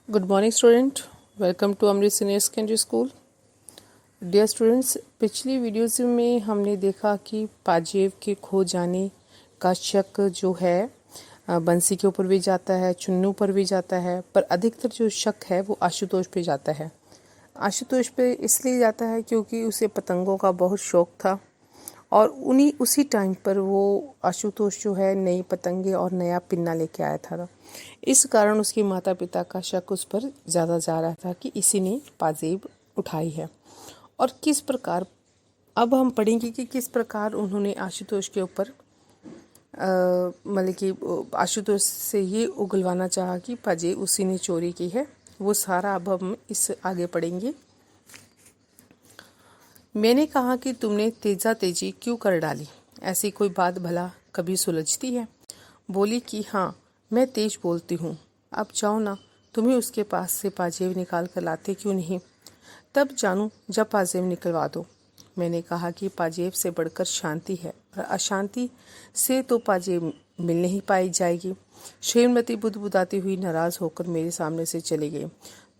Good morning student, welcome to Amrit senior secondary school. Dear students, पिछली videos में हमने देखा कि पाजेब के खो जाने का शक जो है बंसी के ऊपर भी जाता है, चुन्नू पर भी जाता है, पर अधिकतर जो शक है वो आशुतोष पे जाता है। आशुतोष पे इसलिए जाता है क्योंकि उसे पतंगों का बहुत शौक था और उसी टाइम पर वो आशुतोष जो है नई पतंगे और नया पिन्ना लेके आया था। इस कारण उसके माता पिता का शक उस पर ज़्यादा जा रहा था कि इसी ने पाजेब उठाई है। और किस प्रकार, अब हम पढ़ेंगे कि किस प्रकार उन्होंने आशुतोष के ऊपर मतलब कि आशुतोष से ये उगलवाना चाहा कि पाजेब उसी ने चोरी की है। वो सारा अब हम इस आगे पढ़ेंगे। मैंने कहा कि तुमने तेजी क्यों कर डाली, ऐसी कोई बात भला कभी सुलझती है। बोली कि हाँ, मैं तेज बोलती हूँ। अब जाओ ना, तुम्हें उसके पास से पाजेब निकाल कर लाते क्यों नहीं? तब जानूं जब पाजेब निकलवा दो। मैंने कहा कि पाजेब से बढ़कर शांति है और अशांति से तो पाजेब मिल नहीं पाई जाएगी। श्रीमती बुदबुदाती हुई नाराज होकर मेरे सामने से चली गई।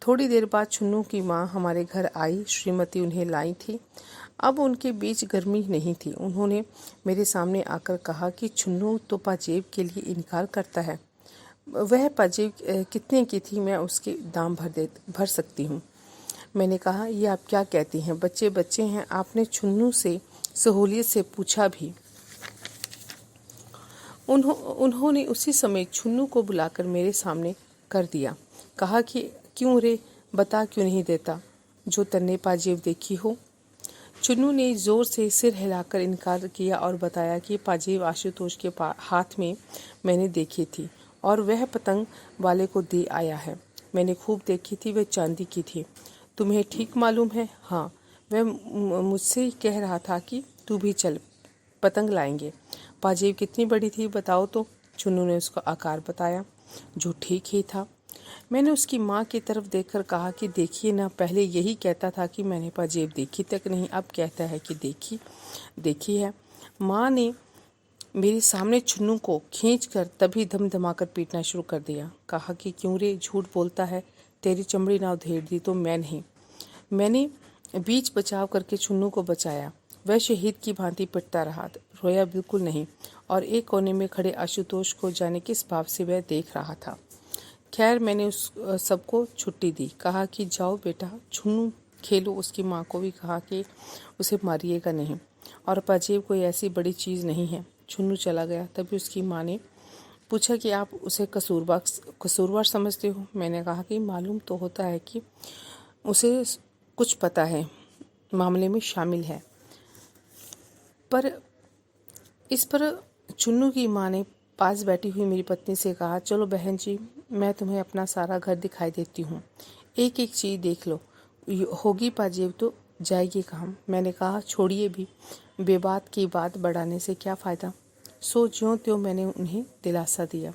थोड़ी देर बाद छुन्नू की माँ हमारे घर आई। श्रीमती उन्हें लाई थी। अब उनके बीच गर्मी नहीं थी। उन्होंने मेरे सामने आकर कहा कि छुन्नू तो पाजेब के लिए इनकार करता है। वह पाजेब कितने की थी, मैं उसके दाम भर सकती हूँ। मैंने कहा, ये आप क्या कहती हैं? बच्चे बच्चे हैं। आपने छुन्नू से सहूलियत से पूछा भी। उन्होंने उसी समय छुन्नू को बुलाकर मेरे सामने कर दिया। कहा कि क्यों रे, बता क्यों नहीं देता जो तन्ने पाजेब देखी हो। चुन्नू ने जोर से सिर हिलाकर इनकार किया और बताया कि पाजेब आशुतोष के हाथ में मैंने देखी थी और वह पतंग वाले को दे आया है। मैंने खूब देखी थी, वह चांदी की थी। तुम्हें ठीक मालूम है? हाँ, वह मुझसे कह रहा था कि तू भी चल, पतंग लाएंगे। पाजेब कितनी बड़ी थी बताओ तो? चुन्नू ने उसका आकार बताया, जो ठीक ही था। मैंने उसकी माँ की तरफ देखकर कहा कि देखिए ना, पहले यही कहता था कि मैंने पाजेब देखी तक नहीं, अब कहता है कि देखी है। माँ ने मेरे सामने छुन्नू को खींचकर तभी धमधमाकर पीटना शुरू कर दिया। कहा कि क्यों रे, झूठ बोलता है, तेरी चमड़ी ना उधेड़ दी तो मैं नहीं। मैंने बीच बचाव करके छुन्नू को बचाया। वह शहीद की भांति पिटता रहा, रोया बिल्कुल नहीं, और एक कोने में खड़े आशुतोष को जाने किस भाव से वह देख रहा था। खैर, मैंने उस सबको छुट्टी दी। कहा कि जाओ बेटा, छुन्नू खेलो। उसकी माँ को भी कहा कि उसे मारिएगा नहीं, और पाजेब कोई ऐसी बड़ी चीज़ नहीं है। छुन्नू चला गया। तभी उसकी माँ ने पूछा कि आप उसे कसूरवार समझते हो? मैंने कहा कि मालूम तो होता है कि उसे कुछ पता है, मामले में शामिल है। पर इस पर चुन्नू की माँ ने पास बैठी हुई मेरी पत्नी से कहा, चलो बहन जी, मैं तुम्हें अपना सारा घर दिखाई देती हूँ, एक एक चीज़ देख लो, होगी पाजेब तो जाएगी काम। मैंने कहा, छोड़िए भी, बेबात की बात बढ़ाने से क्या फ़ायदा। सो ज्यों त्यों मैंने उन्हें दिलासा दिया,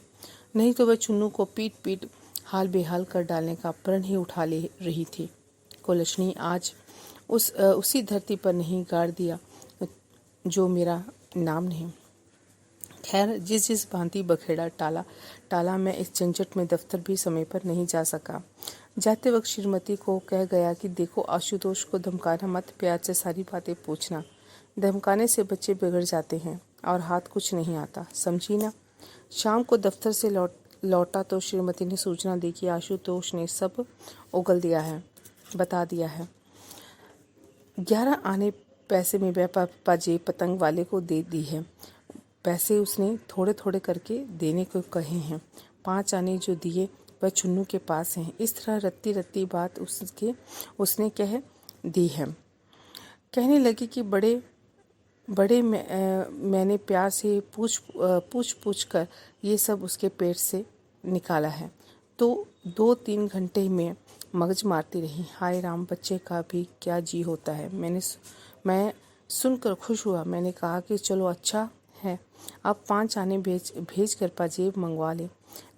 नहीं तो वह चुन्नू को पीट पीट हाल बेहाल कर डालने का प्रण ही उठा ले रही थी। कुलच्छनी आज उसी धरती पर नहीं गाड़ दिया जो मेरा नाम नहीं। खैर, जिस भांति बखेड़ा टाला मैं इस झंझट में दफ्तर भी समय पर नहीं जा सका। जाते वक्त श्रीमती को कह गया कि देखो, आशुतोष को धमकाना मत, प्यार से सारी बातें पूछना। धमकाने से बच्चे बिगड़ जाते हैं और हाथ कुछ नहीं आता, समझी ना। शाम को दफ्तर से लौटा तो श्रीमती ने सूचना दी कि आशुतोष ने सब उगल दिया है, बता दिया है। 11 आने पैसे में वह पाजेब पतंग वाले को दे दी है। पैसे उसने थोड़े थोड़े करके देने को कहे हैं। 5 आने जो दिए वह चुन्नू के पास हैं। इस तरह रत्ती रत्ती बात उसने कह दी है। कहने लगी कि मैंने प्यार से पूछ कर ये सब उसके पेट से निकाला है। तो 2-3 घंटे में मगज मारती रही। हाय राम, बच्चे का भी क्या जी होता है। मैं सुनकर खुश हुआ। मैंने कहा कि चलो अच्छा है, अब 5 आने भेज कर पाजेब मंगवा ले।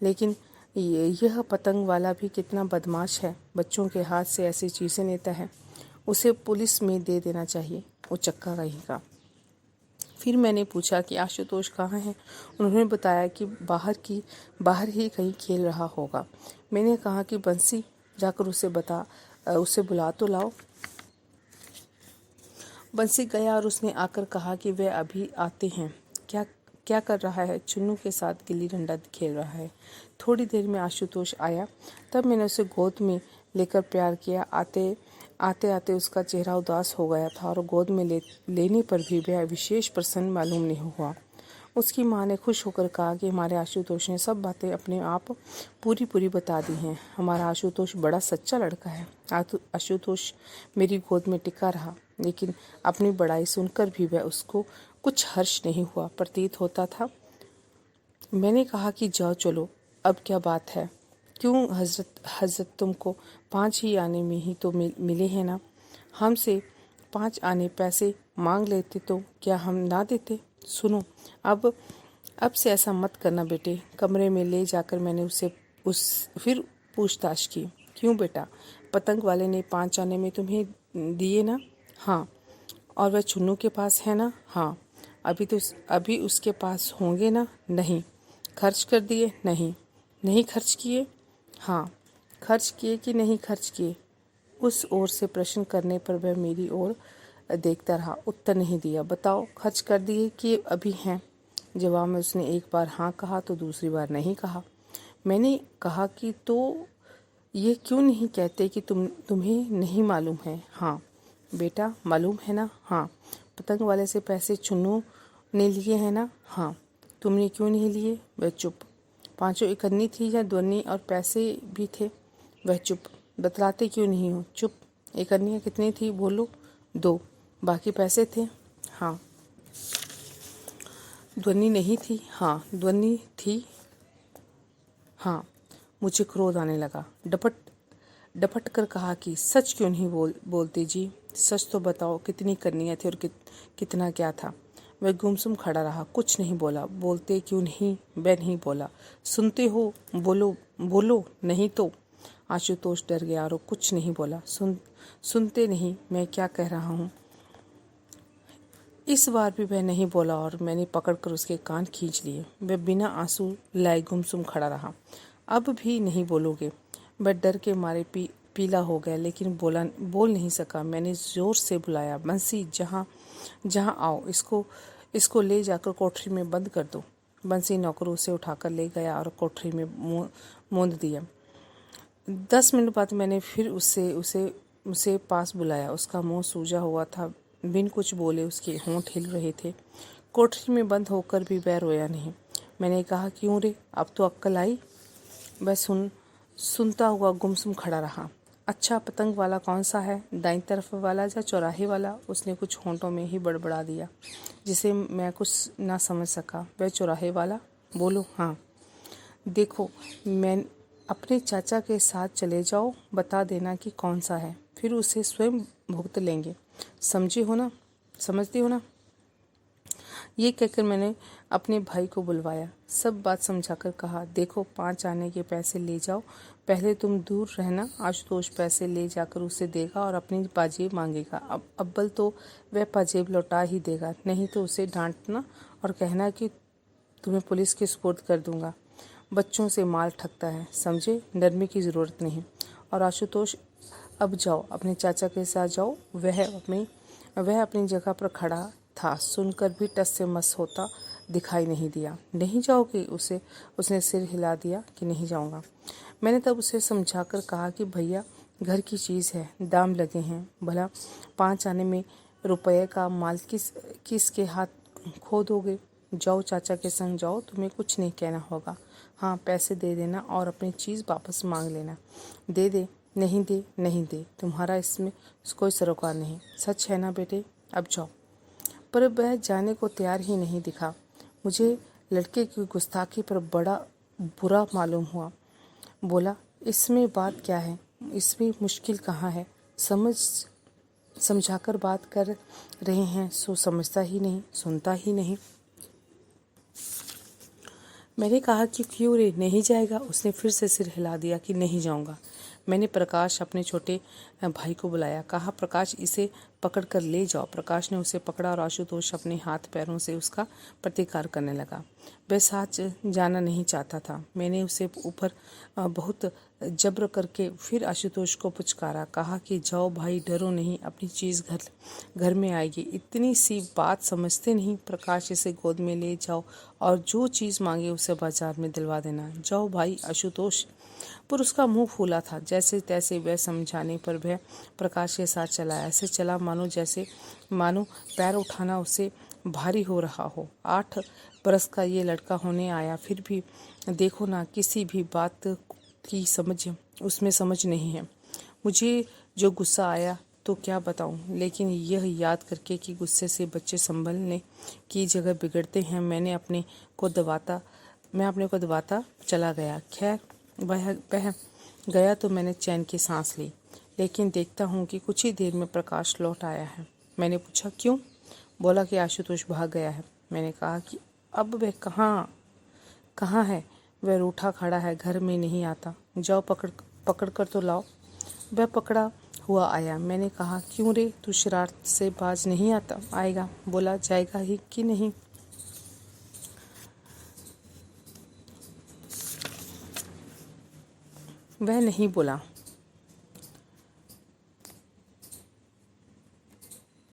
लेकिन यह पतंग वाला भी कितना बदमाश है, बच्चों के हाथ से ऐसी चीज़ें लेता है। उसे पुलिस में दे देना चाहिए, वो चक्का कहीं का। फिर मैंने पूछा कि आशुतोष कहाँ है। उन्होंने बताया कि बाहर ही कहीं खेल रहा होगा। मैंने कहा कि बंसी, जाकर उसे बुला तो लाओ। बंसी गया और उसने आकर कहा कि वे अभी आते हैं। क्या क्या कर रहा है? चुन्नू के साथ गिल्ली डंडा खेल रहा है। थोड़ी देर में आशुतोष आया, तब मैंने उसे गोद में लेकर प्यार किया। आते आते उसका चेहरा उदास हो गया था और गोद में लेने पर भी वह विशेष प्रसन्न मालूम नहीं हुआ। उसकी माँ ने खुश होकर कहा कि हमारे आशुतोष ने सब बातें अपने आप पूरी बता दी हैं। हमारा आशुतोष बड़ा सच्चा लड़का है। आशुतोष मेरी गोद में टिका रहा, लेकिन अपनी बड़ाई सुनकर भी वह उसको कुछ हर्ष नहीं हुआ प्रतीत होता था। मैंने कहा कि जाओ चलो, अब क्या बात है? क्यों हजरत तुमको 5 ही आने में ही तो मिले हैं ना। हमसे 5 आने पैसे मांग लेते तो क्या हम ना देते? सुनो, अब से ऐसा मत करना बेटे। कमरे में ले जाकर मैंने फिर पूछताछ की। क्यों बेटा, पतंग वाले ने 5 आने में तुम्हें दिए ना? हाँ। और वह चुन्नू के पास है ना? हाँ। अभी उसके पास होंगे ना? नहीं। खर्च कर दिए? नहीं खर्च किए? हाँ। खर्च किए कि नहीं खर्च किए? उस ओर से प्रश्न करने पर वह मेरी ओर देखता रहा, उत्तर नहीं दिया। बताओ, खर्च कर दिए कि अभी हैं? जवाब में उसने एक बार हाँ कहा तो दूसरी बार नहीं कहा। मैंने कहा कि तो ये क्यों नहीं कहते कि तुम्हें नहीं मालूम है? हाँ बेटा, मालूम है ना? हाँ। पतंग वाले से पैसे चुन्नू ने लिए हैं ना? हाँ। तुमने क्यों नहीं लिए? वह चुप। 5 इकन्नी थी या ध्वनि और पैसे भी थे? वह चुप। बतलाते क्यों नहीं हो? चुप। इकन्नियाँ कितनी थी? बोलो। 2। बाकी पैसे थे? हाँ। ध्वनि नहीं थी? हाँ। ध्वनि थी? हाँ। मुझे क्रोध आने लगा। डपट कर कहा कि सच क्यों नहीं बोलते जी? सच तो बताओ, कितनी कन्नियाँ थी और कितना क्या था? वह गुमसुम खड़ा रहा, कुछ नहीं बोला। बोलते क्यों नहीं? वह नहीं बोला। सुनते हो? बोलो नहीं तो। आशुतोष डर गया और कुछ नहीं बोला। सुनते नहीं मैं क्या कह रहा हूँ? इस बार भी वह नहीं बोला और मैंने पकड़कर उसके कान खींच लिए। वह बिना आंसू लाए गुमसुम खड़ा रहा। अब भी नहीं बोलोगे? वह डर के मारे पीला हो गया, लेकिन बोल नहीं सका। मैंने जोर से बुलाया, बंसी, जहाँ आओ, इसको ले जाकर कोठरी में बंद कर दो। बंसी नौकर उसे उठाकर ले गया और कोठरी में मूंद दिया। 10 मिनट बाद मैंने फिर उसे पास बुलाया। उसका मुंह सूजा हुआ था, बिन कुछ बोले उसके होंठ हिल रहे थे। कोठरी में बंद होकर भी वह रोया नहीं। मैंने कहा, क्यों रे, अब तो अक्ल आई? वह सुनता हुआ गुमसुम खड़ा रहा। अच्छा, पतंग वाला कौन सा है, दाईं तरफ वाला या चौराहे वाला? उसने कुछ होंठों में ही बड़बड़ा दिया, जिसे मैं कुछ ना समझ सका। वह चौराहे वाला? बोलो। हाँ। देखो, मैं अपने चाचा के साथ चले जाओ, बता देना कि कौन सा है, फिर उसे स्वयं भुगत लेंगे। समझते हो ना? ये कहकर मैंने अपने भाई को बुलवाया, सब बात समझाकर कहा, देखो, 5 आने के पैसे ले जाओ। पहले तुम दूर रहना। आशुतोष पैसे ले जाकर उसे देगा और अपनी पाजेब मांगेगा। अब अव्वल तो वह पाजेब लौटा ही देगा, नहीं तो उसे डांटना और कहना कि तुम्हें पुलिस के सुपुर्द कर दूंगा। बच्चों से माल ठगता है, समझे? डरने की ज़रूरत नहीं। और आशुतोष, अब जाओ, अपने चाचा के साथ जाओ। वह अपनी जगह पर खड़ा था, सुनकर भी टस से मस होता दिखाई नहीं दिया। नहीं जाओगे? उसने सिर हिला दिया कि नहीं जाऊंगा। मैंने तब उसे समझाकर कहा कि भैया, घर की चीज़ है, दाम लगे हैं। भला 5 आने में रुपये का माल किस के हाथ खो दोगे? जाओ, चाचा के संग जाओ, तुम्हें कुछ नहीं कहना होगा। हाँ, पैसे दे देना और अपनी चीज़ वापस मांग लेना। दे नहीं दे, तुम्हारा इसमें कोई सरोकार नहीं। सच है ना बेटे? अब जाओ। पर वह जाने को तैयार ही नहीं दिखा। मुझे लड़के की गुस्ताखी पर बड़ा बुरा मालूम हुआ। बोला, इसमें बात क्या है? इसमें मुश्किल कहाँ है? समझाकर बात कर रहे हैं सो समझता ही नहीं, सुनता ही नहीं। मैंने कहा कि क्यों रे, नहीं जाएगा? उसने फिर से सिर हिला दिया कि नहीं जाऊंगा। मैंने प्रकाश, अपने छोटे भाई को बुलाया, कहा, प्रकाश, इसे पकड़ कर ले जाओ। प्रकाश ने उसे पकड़ा और आशुतोष अपने हाथ पैरों से उसका प्रतिकार करने लगा। वह साथ जाना नहीं चाहता था। मैंने उसे ऊपर बहुत जब्र करके फिर आशुतोष को पुचकारा, कहा कि जाओ भाई, डरो नहीं, अपनी चीज़ घर में आएगी, इतनी सी बात समझते नहीं। प्रकाश इसे गोद में ले जाओ और जो चीज़ मांगे उसे बाजार में दिलवा देना। जाओ भाई आशुतोष। पर उसका मुंह फूला था। जैसे तैसे वह समझाने पर वह प्रकाश के साथ चला। ऐसे चला मानो पैर उठाना उसे भारी हो रहा हो। 8 बरस का ये लड़का होने आया, फिर भी देखो ना, किसी भी बात की उसमें समझ नहीं है। मुझे जो गुस्सा आया तो क्या बताऊं, लेकिन यह याद करके कि गुस्से से बच्चे संभलने की जगह बिगड़ते हैं, मैं अपने को दबाता चला गया। खैर वह गया तो मैंने चैन की सांस ली, लेकिन देखता हूँ कि कुछ ही देर में प्रकाश लौट आया है। मैंने पूछा क्यों? बोला कि आशुतोष भाग गया है। मैंने कहा कि अब वह कहाँ है? वह रूठा खड़ा है, घर में नहीं आता। जाओ पकड़ कर तो लाओ। वह पकड़ा हुआ आया। मैंने कहा क्यों रे, तू शरारत से बाज नहीं आएगा? बोला जाएगा ही कि नहीं। वह नहीं बोला।